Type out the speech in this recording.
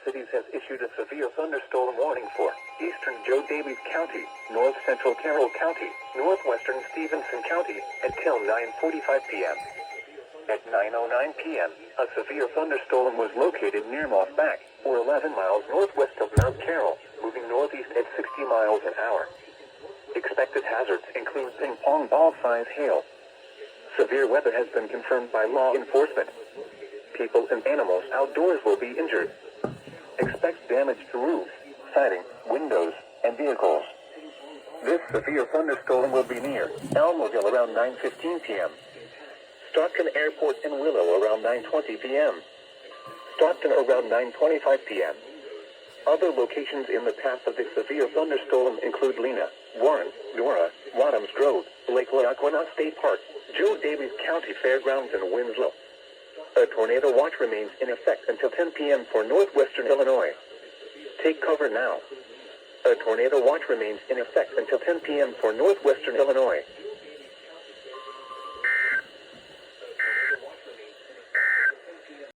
cities has issued a severe thunderstorm warning for eastern Joe Daviess County, north central Carroll County, northwestern Stevenson County, until 9:45 p.m. At 9:09 p.m., a severe thunderstorm was located near Moss Back, or 11 miles northwest of Mount Carroll, moving northeast at 60 miles an hour. Expected hazards include ping-pong ball-size hail. Severe weather has been confirmed by law enforcement. People and animals outdoors will be injured. Expect damage to roofs, siding, windows, and vehicles. This severe thunderstorm will be near Elmville around 9:15 p.m. Stockton Airport in Willow around 9:20 p.m. Stockton around 9:25 p.m. Other locations in the path of this severe thunderstorm include Lena, Warren, Nora, Wadhams Grove, Lake Lackawanna State Park, Joe Daviess County Fairgrounds, and Winslow. A tornado watch remains in effect until 10 p.m. for northwestern Illinois. Take cover now. A tornado watch remains in effect until 10 p.m. for northwestern Illinois.